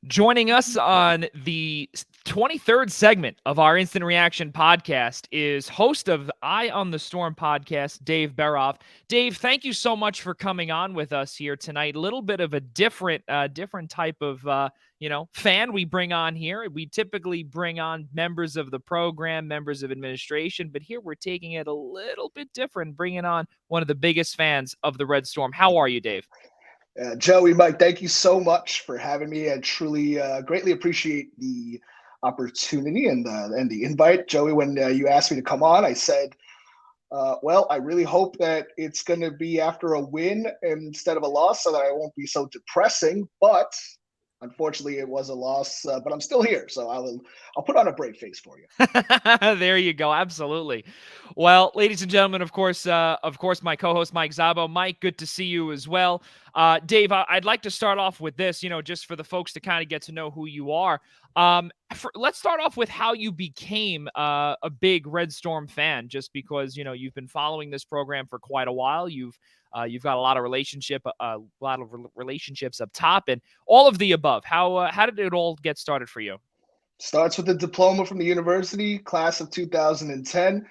Joining us on the 23rd segment of our Instant Reaction podcast is host of Eye on the Storm podcast, Dave Berov. Dave, thank you so much for coming on with us here tonight. A little bit of a different type of fan we bring on here. We typically bring on members of the program, members of administration, but here we're taking it a little bit different, bringing on one of the biggest fans of the Red Storm. How are you, Dave? Joey, Mike, thank you so much for having me. I truly greatly appreciate the opportunity and the invite. Joey, when you asked me to come on, I said, well, I really hope that it's going to be after a win instead of a loss so that I won't be so depressing. But unfortunately, it was a loss, but I'm still here. So I'll put on a brave face for you. There you go. Absolutely. Well, ladies and gentlemen, of course, my co-host Mike Szabo. Mike, good to see you as well. Dave, I'd like to start off with this, just for the folks to kind of get to know who you are. Let's start off with how you became a big Red Storm fan, just because you've been following this program for quite a while. You've got a lot of relationships up top, and all of the above. How did it all get started for you? Starts with a diploma from the university, class of 2010.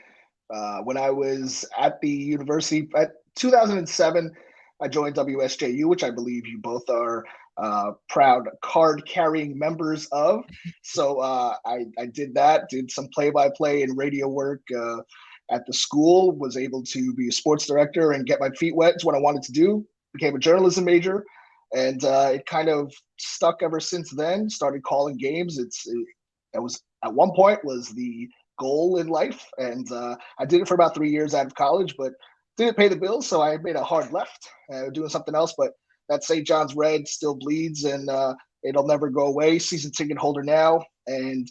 When I was at the university at 2007, I joined WSJU, which I believe you both are proud card-carrying members of. So I did that, did some play-by-play and radio work at the school, was able to be a sports director and get my feet wet. It's what I wanted to do. Became a journalism major, and it kind of stuck ever since then. Started calling games. It was at one point was the goal in life, and I did it for about 3 years out of college, but didn't pay the bills, so I made a hard left, doing something else. But that St. John's red still bleeds, and it'll never go away. Season ticket holder now, and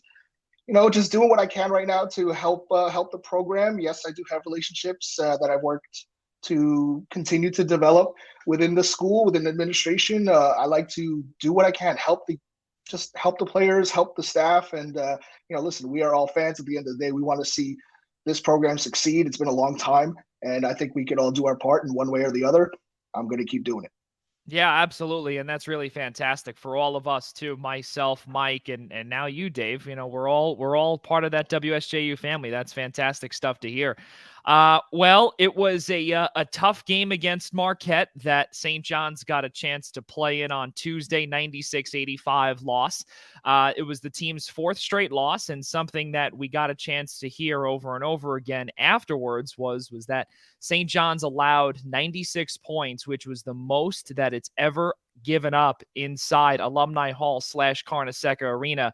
just doing what I can right now to help the program. Yes, I do have relationships that I've worked to continue to develop within the school, within administration. I like to do what I can, help the players, help the staff, and listen, we are all fans. At the end of the day, we want to see this program succeed. It's been a long time, and I think we can all do our part in one way or the other. I'm going to keep doing it. Yeah, absolutely. And that's really fantastic for all of us too. Myself, Mike, and now you, Dave. We're all part of that WSJU family. That's fantastic stuff to hear. Well, it was a tough game against Marquette that St. John's got a chance to play in on Tuesday, 96-85 loss. It was the team's fourth straight loss, and something that we got a chance to hear over and over again afterwards was that St. John's allowed 96 points, which was the most that it's ever given up inside Alumni Hall / Carnesecca Arena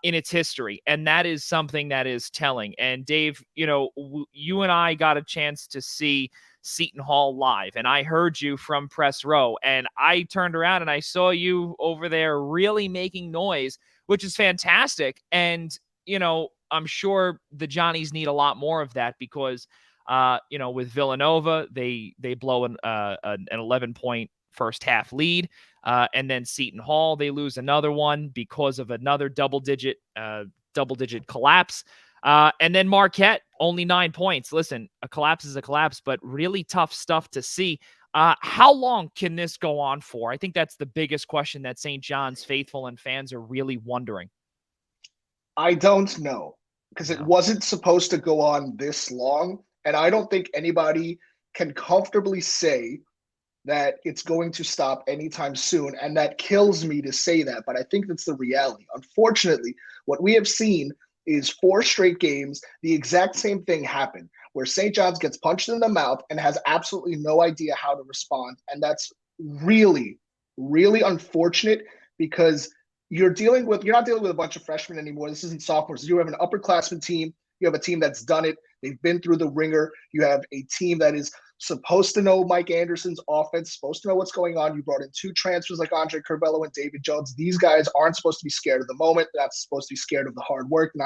in its history. And that is something that is telling. And Dave, you and I got a chance to see Seton Hall live, and I heard you from press row, and I turned around and I saw you over there really making noise, which is fantastic. And, I'm sure the Johnnies need a lot more of that because, with Villanova, they blow an 11-point first half lead. And then Seton Hall, they lose another one because of another double-digit collapse. And then Marquette, only 9 points. Listen, a collapse is a collapse, but really tough stuff to see. How long can this go on for? I think that's the biggest question that St. John's faithful and fans are really wondering. I don't know, because it No. wasn't supposed to go on this long, and I don't think anybody can comfortably say that it's going to stop anytime soon. And that kills me to say that, but I think that's the reality. Unfortunately, what we have seen is 4 straight games, the exact same thing happen, where St. John's gets punched in the mouth and has absolutely no idea how to respond. And that's really, really unfortunate, because you're not dealing with a bunch of freshmen anymore. This isn't sophomores. You have an upperclassman team. You have a team that's done it. They've been through the ringer. You have a team that is supposed to know Mike Anderson's offense, supposed to know what's going on. You brought in 2 transfers like Andre Curbelo and David Jones. These guys aren't supposed to be scared of the moment. They're not supposed to be scared of the hard work. You're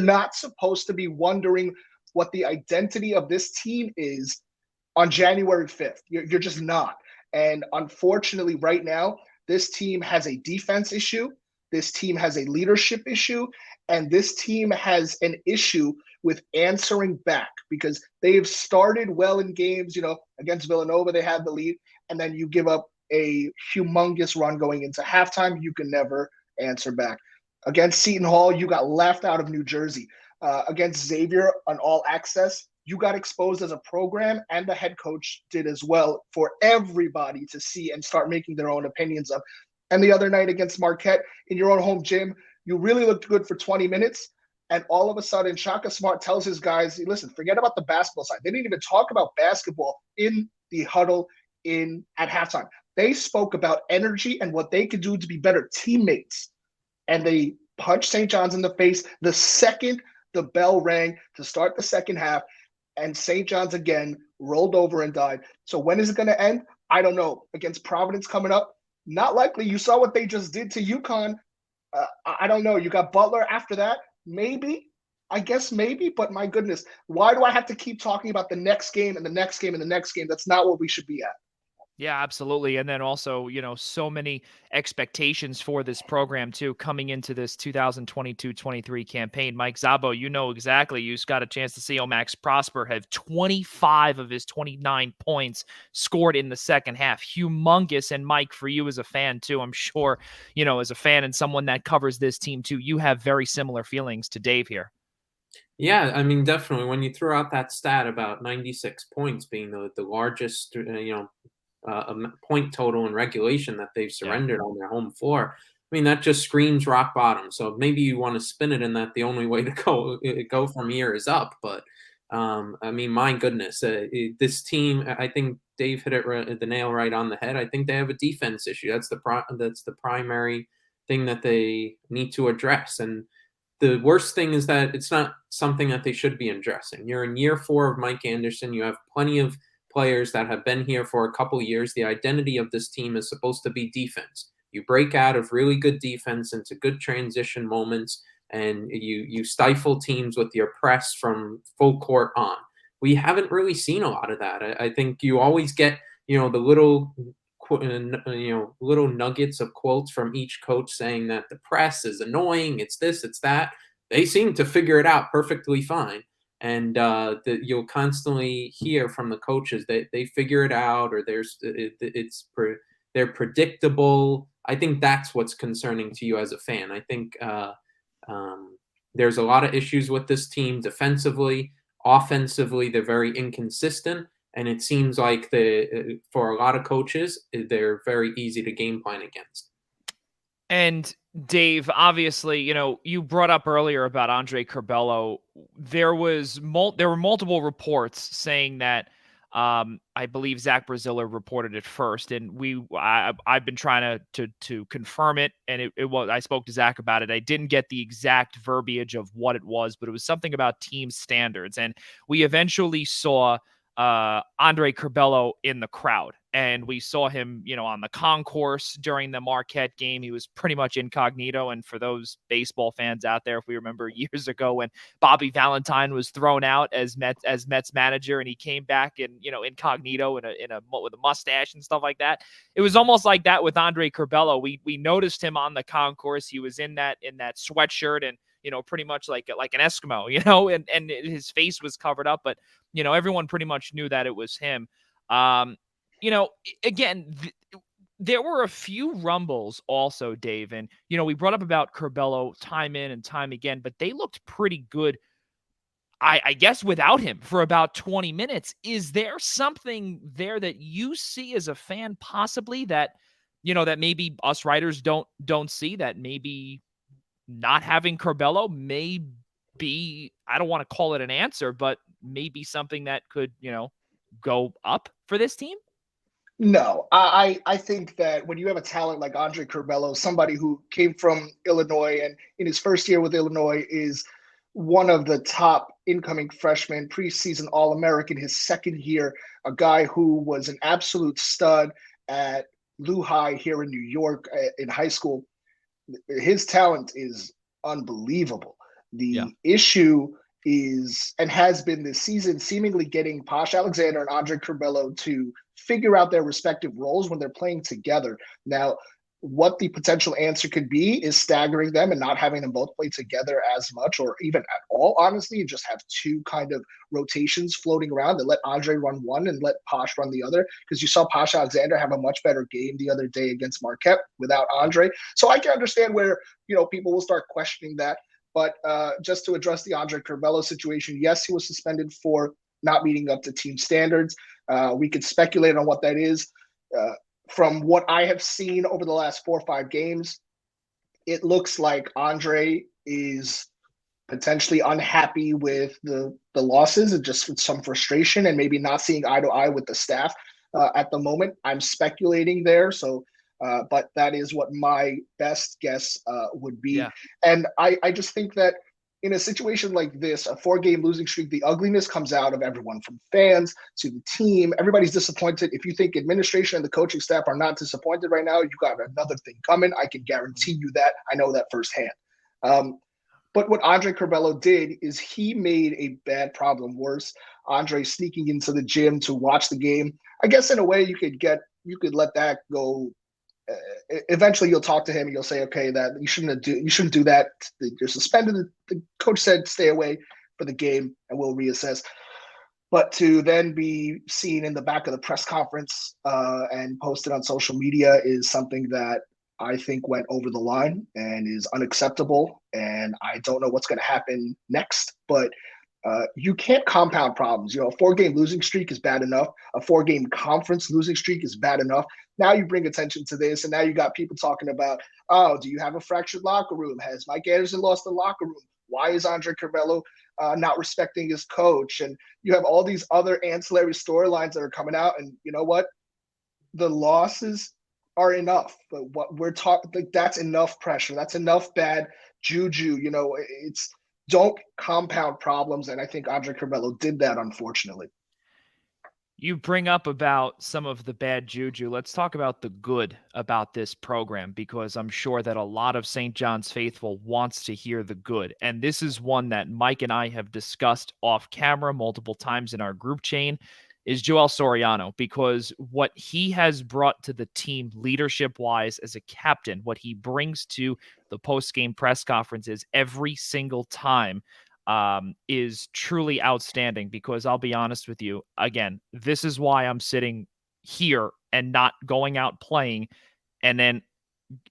not supposed to be wondering what the identity of this team is on January 5th. You're just not. And unfortunately, right now, this team has a defense issue. This team has a leadership issue. And this team has an issue with answering back, because they've started well in games. Against Villanova, they had the lead, and then you give up a humongous run going into halftime. You can never answer back. Against Seton Hall, you got laughed out of New Jersey. Against Xavier on All Access, you got exposed as a program, and the head coach did as well, for everybody to see and start making their own opinions of. And the other night against Marquette in your own home gym, you really looked good for 20 minutes. And all of a sudden, Shaka Smart tells his guys, listen, forget about the basketball side. They didn't even talk about basketball in the huddle at halftime. They spoke about energy and what they could do to be better teammates. And they punched St. John's in the face the second the bell rang to start the second half. And St. John's again rolled over and died. So when is it going to end? I don't know. Against Providence coming up, not likely. You saw what they just did to UConn. I don't know. You got Butler after that. Maybe, I guess maybe, but my goodness, why do I have to keep talking about the next game and the next game and the next game? That's not what we should be at. Yeah, absolutely. And then also, so many expectations for this program too, coming into this 2022-23 campaign. Mike Szabo, exactly. You just got a chance to see Max Prosper have 25 of his 29 points scored in the second half. Humongous. And Mike, for you as a fan too, I'm sure, as a fan and someone that covers this team too, you have very similar feelings to Dave here. Yeah, I mean, definitely. When you throw out that stat about 96 points being the largest, a point total in regulation that they've surrendered on their home floor. I mean, that just screams rock bottom. So maybe you want to spin it in that the only way to go from here is up. But I mean, my goodness, this team, I think Dave hit the nail right on the head. I think they have a defense issue. That's the primary thing that they need to address. And the worst thing is that it's not something that they should be addressing. You're in year 4 of Mike Anderson. You have plenty of players that have been here for a couple years. The identity of this team is supposed to be defense. You break out of really good defense into good transition moments, and you stifle teams with your press from full court on. We haven't really seen a lot of that. I think you always get the little nuggets of quotes from each coach saying that the press is annoying, it's this, it's that. They seem to figure it out perfectly fine. And you'll constantly hear from the coaches that they figure it out, or they're predictable. I think that's what's concerning to you as a fan. I think there's a lot of issues with this team defensively. Offensively, they're very inconsistent, and it seems like for a lot of coaches, they're very easy to game plan against. And Dave, obviously, you brought up earlier about Andre Curbelo. There were multiple reports saying that I believe Zach Braziller reported it first, and I've been trying to confirm it, and it was, I spoke to Zach about it. I didn't get the exact verbiage of what it was, but it was something about team standards, and we eventually saw Andre Curbelo in the crowd. And we saw him, on the concourse during the Marquette game. He was pretty much incognito. And for those baseball fans out there, if we remember years ago when Bobby Valentine was thrown out as Mets manager, and he came back in, incognito with a mustache and stuff like that. It was almost like that with Andre Curbelo. We noticed him on the concourse. He was in that sweatshirt and, pretty much like an Eskimo, and his face was covered up, but, everyone pretty much knew that it was him. Again, there were a few rumbles also, Dave, and, we brought up about Curbelo time in and time again, but they looked pretty good, I guess, without him for about 20 minutes. Is there something there that you see as a fan possibly that, that maybe us writers don't see, that maybe not having Curbelo may be, I don't want to call it an answer, but maybe something that could, go up for this team? No, I think that when you have a talent like Andre Curbelo, somebody who came from Illinois and in his first year with Illinois is one of the top incoming freshmen, preseason All-American his second year, a guy who was an absolute stud at Lou High here in New York in high school. His talent is unbelievable. The issue is, and has been this season, seemingly getting Posh Alexander and Andre Curbelo to figure out their respective roles when they're playing together. Now, what the potential answer could be is staggering them and not having them both play together as much or even at all, honestly, and just have two kind of rotations floating around and let Andre run one and let Posh run the other. Because you saw Posh Alexander have a much better game the other day against Marquette without Andre. So I can understand where, people will start questioning that. But just to address the Andre Curvelo situation, yes, he was suspended for not meeting up to team standards. We could speculate on what that is. From what I have seen over the last 4 or 5 games, it looks like Andre is potentially unhappy with the losses and just with some frustration and maybe not seeing eye to eye with the staff at the moment. I'm speculating there. So, but that is what my best guess would be. Yeah. And I just think that in a situation like this, a 4-game losing streak, the ugliness comes out of everyone from fans to the team. Everybody's disappointed. If you think administration and the coaching staff are not disappointed right now, you got another thing coming. I can guarantee you that. I know that firsthand. But what Andre Curvelo did is he made a bad problem worse. Andre sneaking into the gym to watch the game. I guess in a way you could let that go. Eventually you'll talk to him and you'll say, okay, that you shouldn't do that. You're suspended. The coach said stay away for the game and we'll reassess. But to then be seen in the back of the press conference and posted on social media is something that I think went over the line and is unacceptable. And I don't know what's going to happen next, but you can't compound problems. A 4-game losing streak is bad enough. A 4-game conference losing streak is bad enough. Now you bring attention to this, and now you got people talking about, oh, do you have a fractured locker room? Has Mike Anderson lost the locker room? Why is Andre Curvelo not respecting his coach? And you have all these other ancillary storylines that are coming out. And you know what? The losses are enough. But what we're talking, like, that's enough pressure. That's enough bad juju. It's don't compound problems. And I think Andre Curvelo did that, unfortunately. You bring up about some of the bad juju. Let's talk about the good about this program, because I'm sure that a lot of St. John's faithful wants to hear the good. And this is one that Mike and I have discussed off camera multiple times in our group chain, is Joel Soriano, because what he has brought to the team leadership-wise as a captain, what he brings to the post-game press conferences every single time, is truly outstanding. Because I'll be honest with you, again, this is why I'm sitting here and not going out playing. And then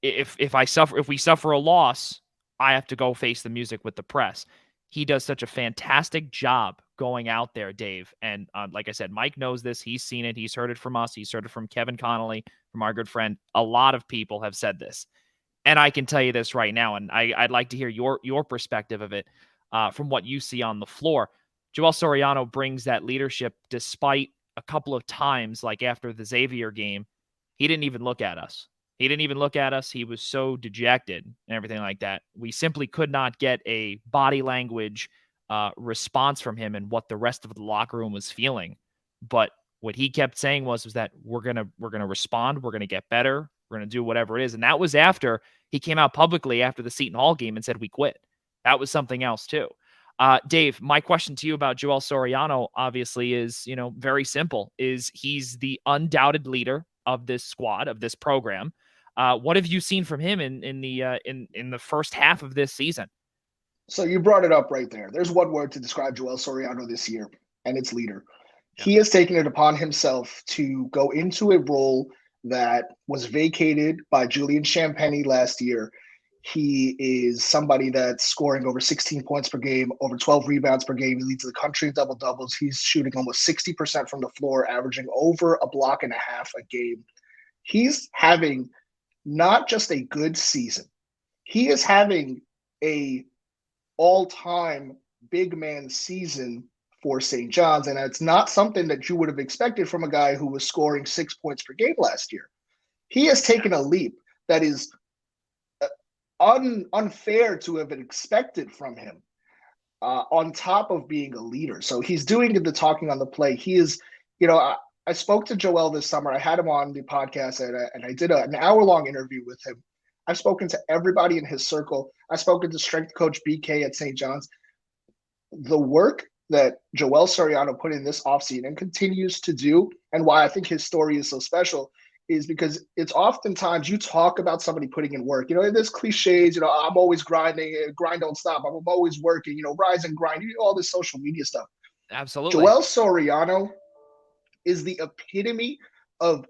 if we suffer a loss, I have to go face the music with the press. He does such a fantastic job going out there, Dave. And like I said, Mike knows this. He's seen it. He's heard it from us. He's heard it from Kevin Connolly, from our good friend. A lot of people have said this. And I can tell you this right now, and I'd like to hear your perspective of it. From what you see on the floor, Joel Soriano brings that leadership, despite a couple of times, like after the Xavier game, he didn't even look at us. He didn't even look at us. He was so dejected and everything like that. We simply could not get a body language response from him and what the rest of the locker room was feeling. But what he kept saying was that we're gonna respond. We're gonna get better. We're gonna do whatever it is. And that was after he came out publicly after the Seton Hall game and said we quit. That was something else too. Dave, my question to you about Joel Soriano obviously is, very simple. Is he's the undoubted leader of this squad, of this program. What have you seen from him in the first half of this season? So you brought it up right there. There's one word to describe Joel Soriano this year, and it's leader. Yeah. He has taken it upon himself to go into a role that was vacated by Julian Champagny last year. He is somebody that's scoring over 16 points per game, over 12 rebounds per game. He leads the country in double-doubles. He's shooting almost 60% from the floor, averaging over a block and a half a game. He's having not just a good season. He is having a all-time big man season for St. John's, and it's not something that you would have expected from a guy who was scoring 6 points per game last year. He has taken a leap that is unfair to have been expected from him, on top of being a leader. So he's doing the talking on the play. He is, I spoke to Joel this summer. I had him on the podcast, and I did an hour-long interview with him. I've spoken to everybody in his circle. I've spoken to strength coach BK at St. John's. The work that Joel Soriano put in this offseason and continues to do, and why I think his story is so special, is because it's oftentimes you talk about somebody putting in work. There's cliches, I'm always grinding, grind don't stop. I'm always working, rise and grind, all this social media stuff. Absolutely. Joel Soriano is the epitome of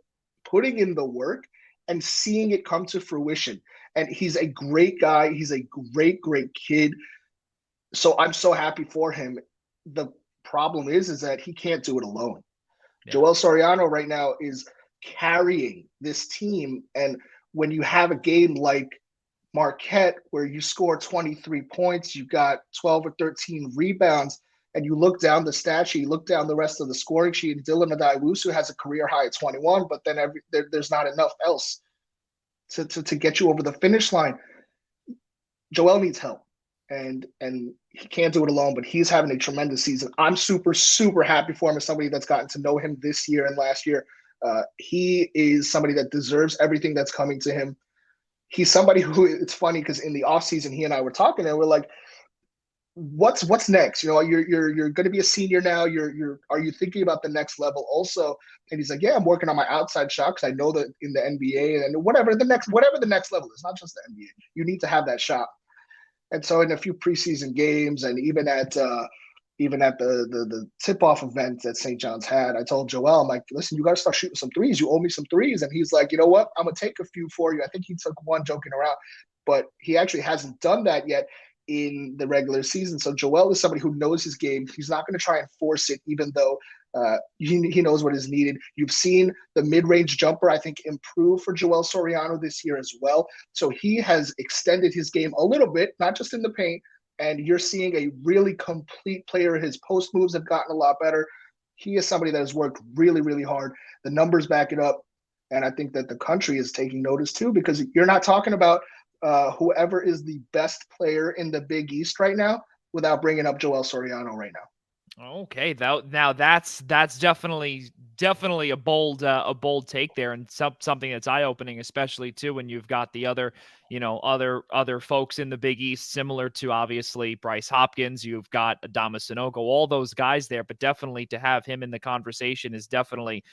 putting in the work and seeing it come to fruition. And he's a great guy. He's a great, great kid. So I'm so happy for him. The problem is that he can't do it alone. Yeah. Joel Soriano right now is carrying this team. And when you have a game like Marquette, where you score 23 points, you got 12 or 13 rebounds, and you look down the stat sheet, you look down the rest of the scoring sheet, Dylan Adaiwusu has a career high at 21, but then there's not enough else to get you over the finish line. Joel needs help, and he can't do it alone, but he's having a tremendous season. I'm super, super happy for him as somebody that's gotten to know him this year and last year. He is somebody that deserves everything that's coming to him. He's somebody who, it's funny because in the offseason, he and I were talking and we're like, what's next? You're going to be a senior now. Are you thinking about the next level also? And he's like, yeah, I'm working on my outside shot because I know that in the NBA and whatever the next level is, not just the NBA, you need to have that shot. And so in a few preseason games and even at the tip-off event that St. John's had, I told Joel, I'm like, listen, you got to start shooting some threes. You owe me some threes. And he's like, you know what? I'm going to take a few for you. I think he took one joking around, but he actually hasn't done that yet in the regular season. So Joel is somebody who knows his game. He's not going to try and force it, even though he knows what is needed. You've seen the mid-range jumper, I think, improve for Joel Soriano this year as well. So he has extended his game a little bit, not just in the paint, and you're seeing a really complete player. His post moves have gotten a lot better. He is somebody that has worked really, really hard. The numbers back it up. And I think that the country is taking notice too, because you're not talking about whoever is the best player in the Big East right now without bringing up Joel Soriano right now. Okay, now that's definitely a bold take there, and something that's eye opening, especially too when you've got the other folks in the Big East, similar to obviously Bryce Hopkins. You've got Adama Sanogo, all those guys there, but definitely to have him in the conversation is definitely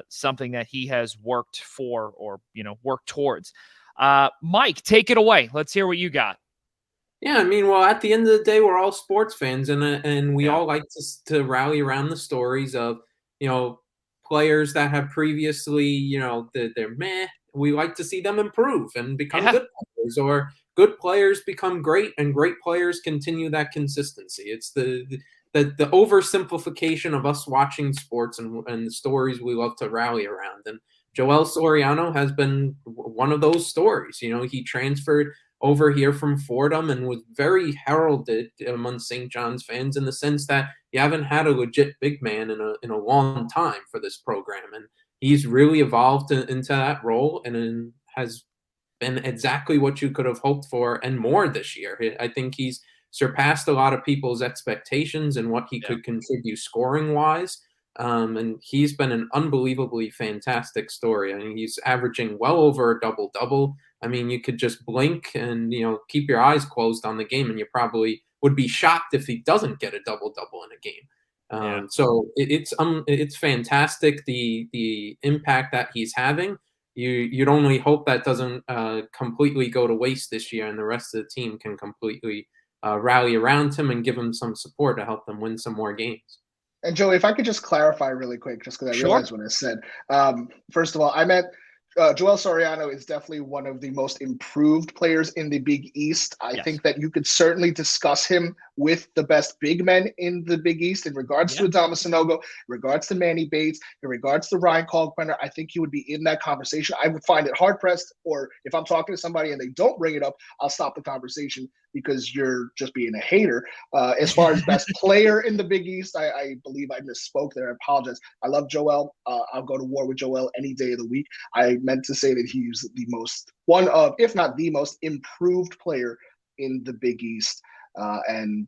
something that he has worked for or worked towards. Mike, take it away. Let's hear what you got. Yeah, I mean, well, at the end of the day, we're all sports fans, and we all like to rally around the stories of, players that have previously, they're meh. We like to see them improve and become good players, or good players become great, and great players continue that consistency. It's the oversimplification of us watching sports and the stories we love to rally around. And Joel Soriano has been one of those stories. He transferred over here from Fordham and was very heralded among St. John's fans in the sense that you haven't had a legit big man in a long time for this program. And he's really evolved into that role and has been exactly what you could have hoped for and more this year. I think he's surpassed a lot of people's expectations and what he could contribute scoring-wise. And he's been an unbelievably fantastic story. I mean, he's averaging well over a double-double. I mean, you could just blink and, keep your eyes closed on the game, and you probably would be shocked if he doesn't get a double-double in a game. So it's fantastic, the impact that he's having. You'd only hope that doesn't completely go to waste this year, and the rest of the team can completely rally around him and give him some support to help them win some more games. And Joey, if I could just clarify really quick, just because I realized what I said. First of all, I meant Joel Soriano is definitely one of the most improved players in the Big East. I think that you could certainly discuss him with the best big men in the Big East in regards to Adama Sanogo, in regards to Manny Bates, in regards to Ryan Kalkbrenner. I think he would be in that conversation. I would find it hard-pressed, or if I'm talking to somebody and they don't bring it up, I'll stop the conversation because you're just being a hater. As far as best player in the Big East, I believe I misspoke there. I apologize. I love Joel. I'll go to war with Joel any day of the week. I meant to say that he's one of, if not the most improved player in the Big East. And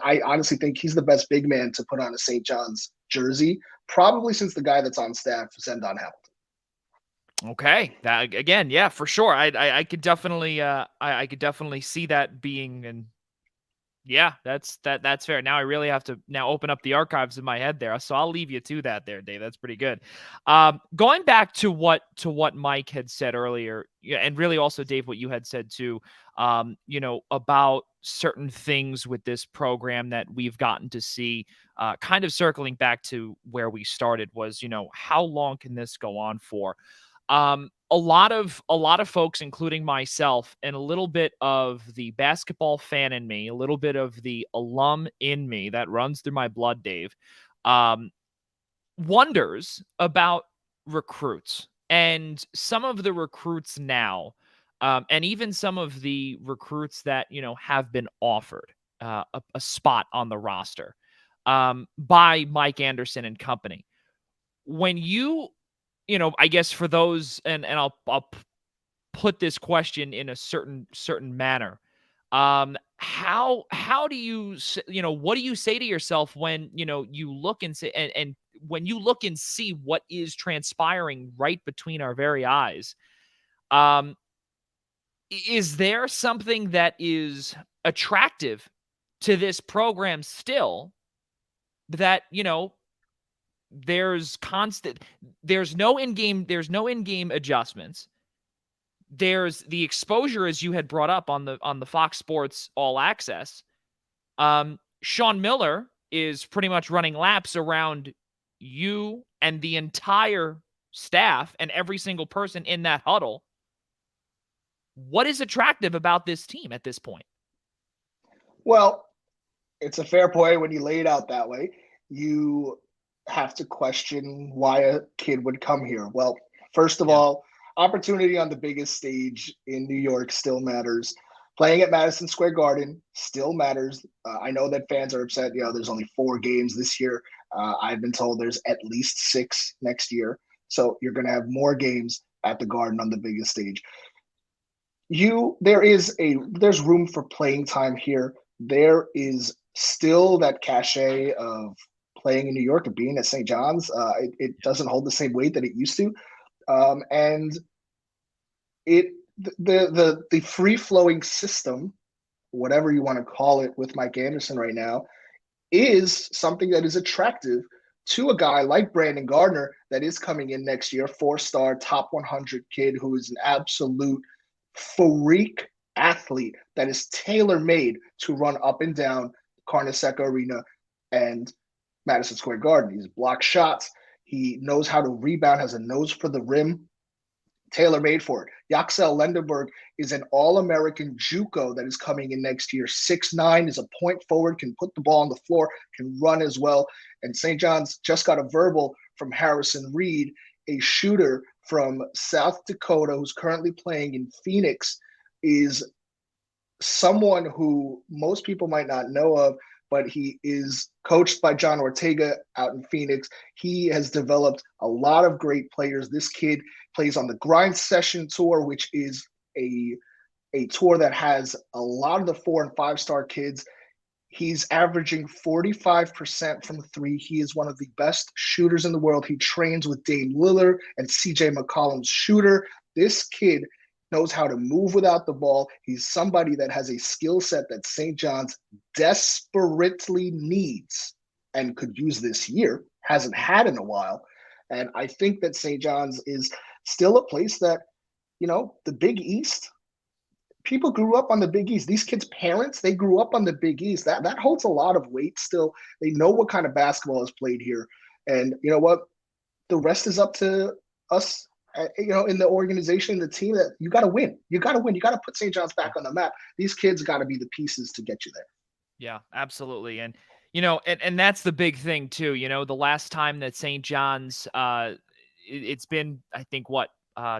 I honestly think he's the best big man to put on a St. John's jersey, probably since the guy that's on staff, Zendon Hamilton. Okay, that again, yeah, for sure. I could definitely I could definitely see that being Yeah, that's fair. Now I really have to now open up the archives in my head there. So I'll leave you to that there, Dave. That's pretty good. Going back to what Mike had said earlier, yeah, and really also Dave, what you had said too, about certain things with this program that we've gotten to see, kind of circling back to where we started was, how long can this go on for? A lot of folks, including myself, and a little bit of the basketball fan in me, a little bit of the alum in me that runs through my blood, Dave, um, wonders about recruits and some of the recruits now, and even some of the recruits that have been offered a spot on the roster by Mike Anderson and company. When I guess for those, and I'll put this question in a certain manner. How do what do you say to yourself when you look and say, and when you look and see what is transpiring right between our very eyes? Um, is there something that is attractive to this program still that there's no in-game adjustments. There's the exposure, as you had brought up on the Fox Sports All Access. Sean Miller is pretty much running laps around you and the entire staff and every single person in that huddle. What is attractive about this team at this point? Well, it's a fair point when you lay it out that way. You have to question why a kid would come here. Well, first of Yeah. all, opportunity on the biggest stage in New York still matters. Playing at Madison Square Garden still matters. I know that fans are upset. There's only 4 games this year. I've been told there's at least 6 next year. So you're going to have more games at the Garden on the biggest stage. There's room for playing time here. There is still that cachet of playing in New York, of being at St. John's. It doesn't hold the same weight that it used to, and it the free flowing system, whatever you want to call it, with Mike Anderson right now, is something that is attractive to a guy like Brandon Gardner that is coming in next year, 4-star, top 100 kid who is an absolute freak athlete that is tailor made to run up and down Carnesecca Arena and Madison Square Garden. He's blocked shots. He knows how to rebound, has a nose for the rim, tailor made for it. Yaxel Lendenberg is an All-American JUCO that is coming in next year. 6'9", is a point forward, can put the ball on the floor, can run as well. And St. John's just got a verbal from Harrison Reed, a shooter from South Dakota who's currently playing in Phoenix, is someone who most people might not know of, but he is coached by John Ortega out in Phoenix. He has developed a lot of great players. This kid plays on the Grind Session Tour, which is a tour that has a lot of the 4- and 5-star kids. He's averaging 45% from 3. He is one of the best shooters in the world. He trains with Dame Lillard and CJ McCollum's shooter. This kid knows how to move without the ball. He's somebody that has a skill set that St. John's desperately needs and could use this year, hasn't had in a while. And I think that St. John's is still a place that, the Big East, people grew up on the Big East. These kids' parents, they grew up on the Big East. That holds a lot of weight still. They know what kind of basketball is played here. And you know what? The rest is up to us, in the organization, the team, that you got to win. You got to win. You got to put St. John's back on the map. These kids got to be the pieces to get you there. Yeah, absolutely. And and that's the big thing too. The last time that St. John's it's been, I think, what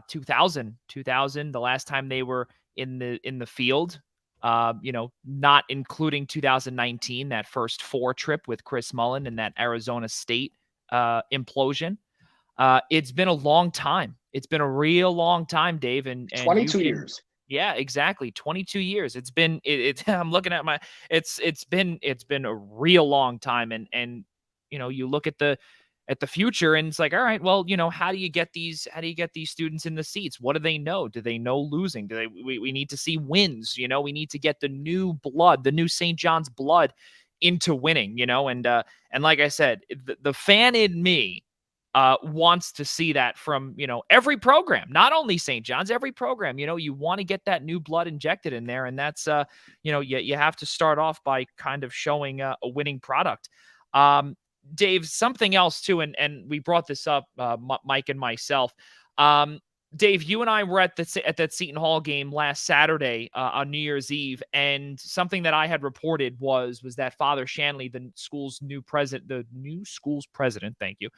2000, the last time they were in the field, not including 2019, that first 4 trip with Chris Mullen and that Arizona State implosion. It's been a long time. It's been a real long time, Dave, and 22 years. Yeah, exactly. 22 years. It's been I'm looking at it's been a real long time, and you look at at the future. And it's like, all right, well, how do you get these students in the seats? What do they know? Do they know losing? We need to see wins, we need to get the new blood, the new St. John's blood into winning, and like I said, the fan in me wants to see that from, every program, not only St. John's, every program. You want to get that new blood injected in there. And that's, you have to start off by kind of showing a winning product. Dave, something else too, and we brought this up, Mike and myself. Dave, you and I were at that Seton Hall game last Saturday on New Year's Eve, and something that I had reported was that Father Shanley, the new school's president, thank you,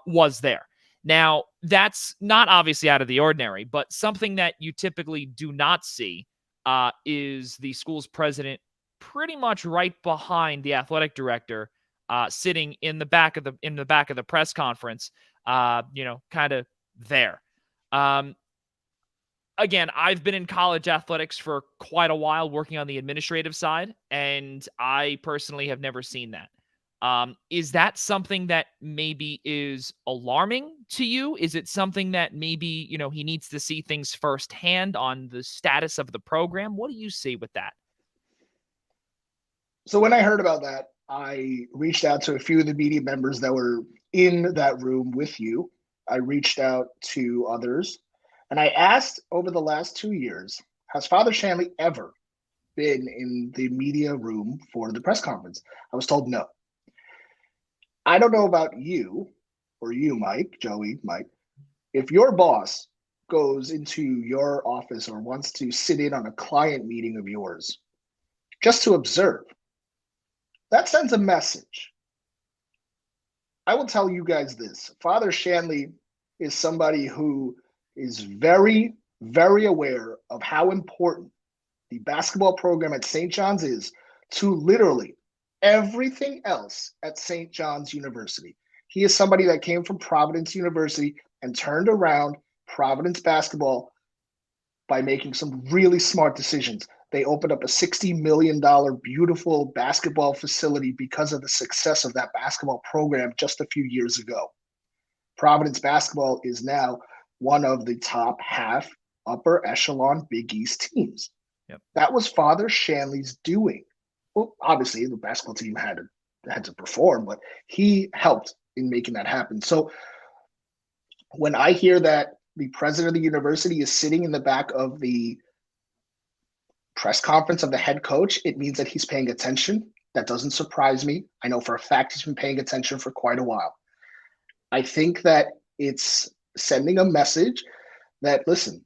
was there. Now, that's not obviously out of the ordinary, but something that you typically do not see is the school's president pretty much right behind the athletic director, sitting in the back of the press conference, kind of there. Again, I've been in college athletics for quite a while, working on the administrative side, and I personally have never seen that. Is that something that maybe is alarming to you? Is it something that maybe, he needs to see things firsthand on the status of the program? What do you see with that? So when I heard about that, I reached out to a few of the media members that were in that room with you. I reached out to others, and I asked, over the last 2 years, has Father Shanley ever been in the media room for the press conference? I was told no. I don't know about you, or you, Mike, Joey, Mike. If your boss goes into your office or wants to sit in on a client meeting of yours just to observe, that sends a message. I will tell you guys this. Father Shanley is somebody who is very, very aware of how important the basketball program at St. John's is to literally everything else at St. John's University. He is somebody that came from Providence University and turned around Providence basketball by making some really smart decisions. They opened up a $60 million beautiful basketball facility because of the success of that basketball program just a few years ago. Providence basketball is now one of the top half upper echelon Big East teams. Yep. That was Father Shanley's doing. Well, obviously the basketball team had to perform, but he helped in making that happen. So when I hear that the president of the university is sitting in the back of the press conference of the head coach, it means that he's paying attention. That doesn't surprise me. I know for a fact he's been paying attention for quite a while. I think that it's sending a message that, listen,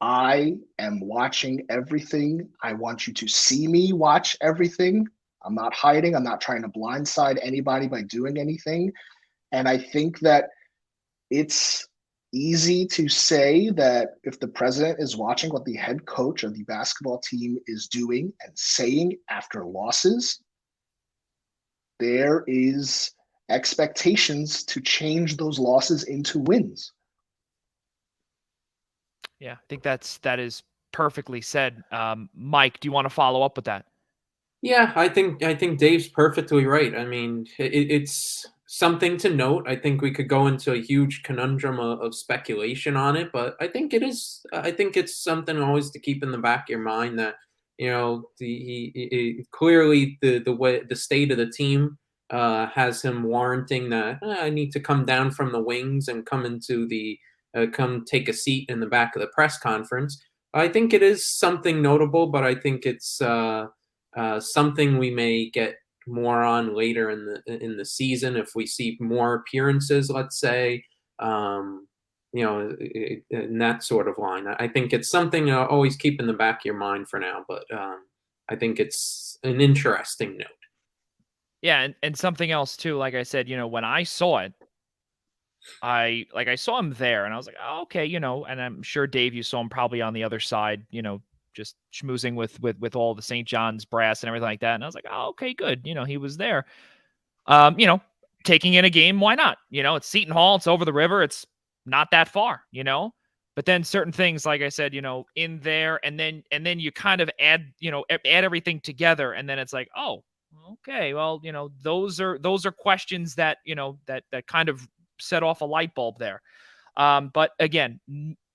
I am watching everything. I want you to see me watch everything. I'm not hiding. I'm not trying to blindside anybody by doing anything. And I think that it's easy to say that if the president is watching what the head coach of the basketball team is doing and saying after losses, there is expectations to change those losses into wins. Yeah, I think that is perfectly said. Mike, do you want to follow up with that? Yeah, I think Dave's perfectly right. I mean, it's something to note. I think we could go into a huge conundrum of speculation on it, but I think it's something always to keep in the back of your mind that, clearly the way the state of the team has him warranting that I need to come down from the wings and come take a seat in the back of the press conference. I think it is something notable, but I think it's something we may get more on later in the season if we see more appearances, let's say, in that sort of line. I think it's something to always keep in the back of your mind for now, but I think it's an interesting note. Yeah, and something else too, like I said, when I saw it, I saw him there and I was like, oh, okay, and I'm sure Dave, you saw him probably on the other side, just schmoozing with all the St. John's brass and everything like that. And I was like, oh, okay, good. He was there, taking in a game. Why not? It's Seton Hall. It's over the river. It's not that far, but then certain things, like I said, in there, and then you kind of add everything together. And then it's like, oh, Okay, well, those are questions that that kind of set off a light bulb there. But again,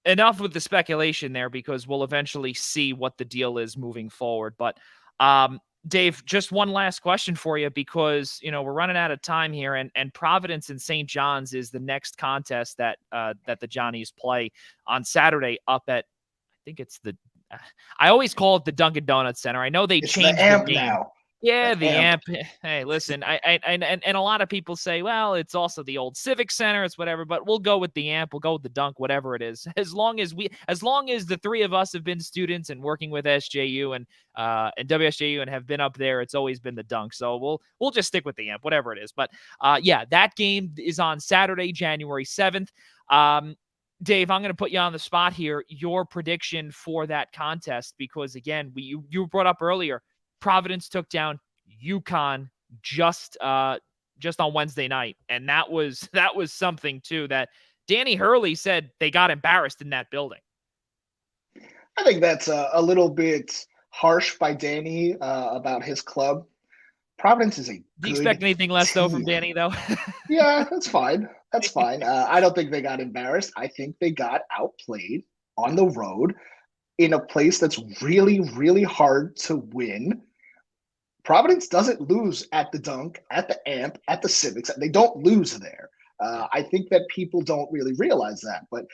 enough with the speculation there, because we'll eventually see what the deal is moving forward. But Dave, just one last question for you, because we're running out of time here, and Providence and St. John's is the next contest that that the Johnnies play on Saturday up at, I think it's the I always call it the Dunkin' Donuts Center. I know they It's the changed the AMP name. now. Yeah, The the AMP. amp. Hey, listen, and a lot of people say, well, it's also the old Civic Center, it's whatever, but we'll go with the amp, we'll go with the dunk, whatever it is. As long as the three of us have been students and working with SJU and WSJU and have been up there, it's always been the dunk. So we'll just stick with the amp, whatever it is. But yeah, that game is on Saturday, January 7th. Dave, I'm going to put you on the spot here. Your prediction for that contest, because again, you brought up earlier, Providence took down UConn just on Wednesday night, and that was something too that Danny Hurley said they got embarrassed in that building. I think that's a little bit harsh by Danny about his club. Providence is a good Do you expect anything less though from team. Danny though? Yeah, that's fine. That's fine. I don't think they got embarrassed. I think they got outplayed on the road in a place that's really, really hard to win. Providence doesn't lose at the Dunk, at the Amp, at the Civics. They don't lose there. I think that people don't really realize that. But,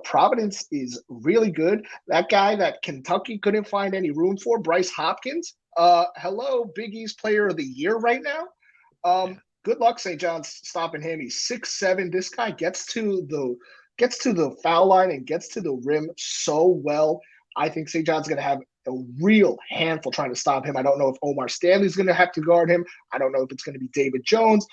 Providence is really good. That guy that Kentucky couldn't find any room for, Bryce Hopkins, hello, Big East Player of the Year right now. Good luck, St. John's, stopping him. He's 6'7". This guy gets to the foul line and gets to the rim so well. I think St. John's going to have a real handful trying to stop him. I don't know if Omar Stanley's going to have to guard him. I don't know if it's going to be David Jones.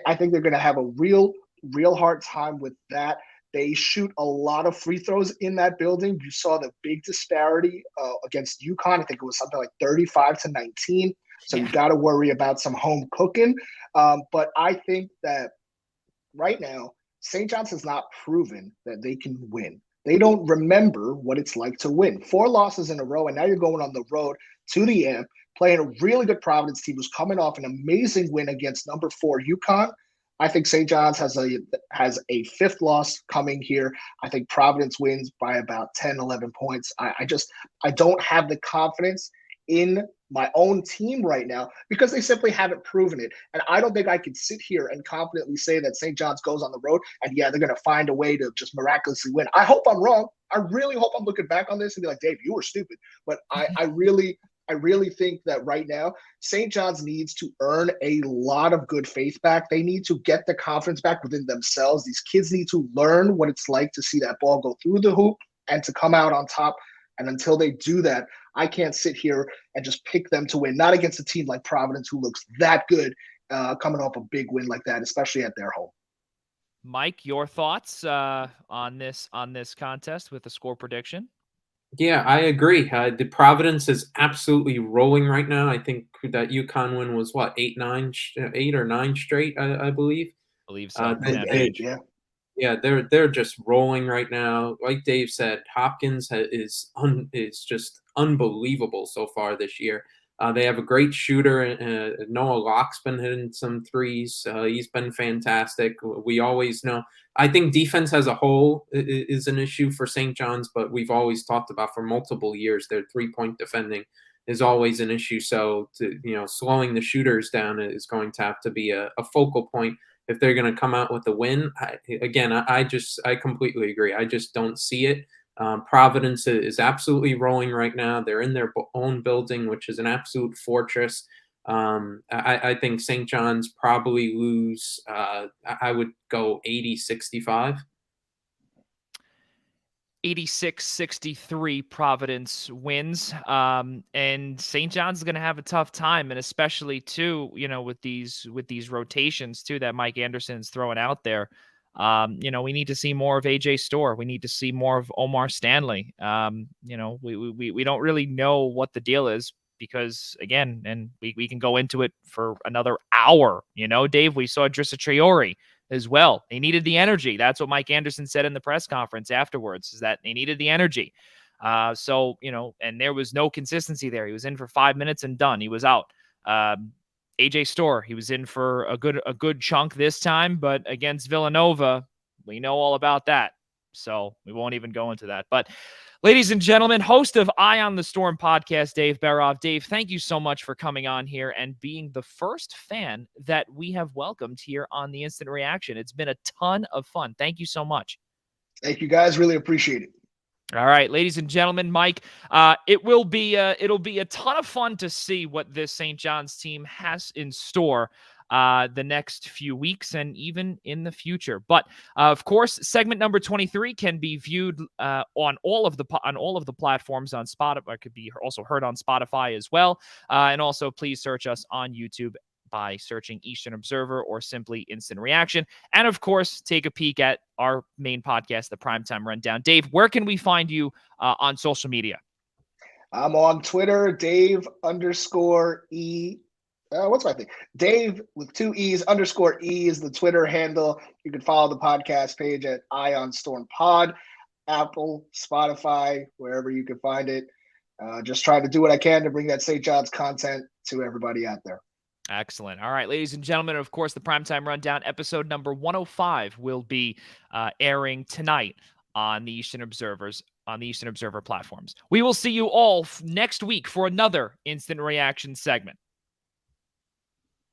I think they're going to have a real hard time with that. They shoot a lot of free throws in that building. You saw the big disparity against UConn. I think it was something like 35-19. So you got to worry about some home cooking. But I think that right now, St. John's has not proven that they can win. They don't remember what it's like to win. 4 losses in a row, and now you're going on the road to the AMP, playing a really good Providence team who's coming off an amazing win against number 4 UConn. I think St. John's has a 5th loss coming here. I think Providence wins by about 10, 11 points. I don't have the confidence in my own team right now because they simply haven't proven it. And I don't think I can sit here and confidently say that St. John's goes on the road and they're going to find a way to just miraculously win. I hope I'm wrong. I really hope I'm looking back on this and be like, Dave, you were stupid. But I really think that right now, St. John's needs to earn a lot of good faith back. They need to get the confidence back within themselves. These kids need to learn what it's like to see that ball go through the hoop and to come out on top. And until they do that, I can't sit here and just pick them to win, not against a team like Providence who looks that good coming off a big win like that, especially at their home. Mike, your thoughts on this contest with the score prediction? Yeah, I agree. The Providence is absolutely rolling right now. I think that UConn win was what 8 or 9 straight, I believe. I believe so. Yeah, they're just rolling right now. Like Dave said, Hopkins is just unbelievable so far this year. They have a great shooter. Noah Locke's been hitting some threes. He's been fantastic. We always know. I think defense as a whole is an issue for St. John's, but we've always talked about for multiple years their 3-point defending is always an issue. So, slowing the shooters down is going to have to be a focal point if they're going to come out with a win. I completely agree. I just don't see it. Providence is absolutely rolling right now. They're in their own building, which is an absolute fortress. I think St. John's probably lose. I would go 80-65. 86-63 Providence wins. And St. John's is going to have a tough time, and especially too, with these rotations too that Mike Anderson's throwing out there. We need to see more of AJ Storr. We need to see more of Omar Stanley. We don't really know what the deal is because, again, and we can go into it for another hour. Dave, we saw Drissa Traore as well. They needed the energy. That's what Mike Anderson said in the press conference afterwards, is that they needed the energy. And there was no consistency there. He was in for 5 minutes and done. He was out. AJ Storr, he was in for a good chunk this time, but against Villanova, we know all about that. So we won't even go into that. But ladies and gentlemen, host of Eye on the Storm podcast, Dave Berov. Dave, thank you so much for coming on here and being the first fan that we have welcomed here on the Instant Reaction. It's been a ton of fun. Thank you so much. Thank you, guys. Really appreciate it. All right, ladies and gentlemen, Mike, it'll be a ton of fun to see what this St. John's team has in store the next few weeks and even in the future. But of course, segment number 23 can be viewed on all of the platforms on Spotify. It could be also heard on Spotify as well. And also, please search us on YouTube by searching Eastern Observer or simply Instant Reaction. And of course, take a peek at our main podcast, the Primetime Rundown. Dave, where can we find you on social media? I'm on Twitter, Dave_E. What's my thing? Dave with 2 E's _E is the Twitter handle. You can follow the podcast page at Eye on Storm Pod, Apple, Spotify, wherever you can find it. Just trying to do what I can to bring that St. John's content to everybody out there. Excellent. All right, ladies and gentlemen, of course, the Primetime Rundown episode number 105 will be airing tonight on the Eastern Observer platforms. We will see you all next week for another Instant Reaction segment.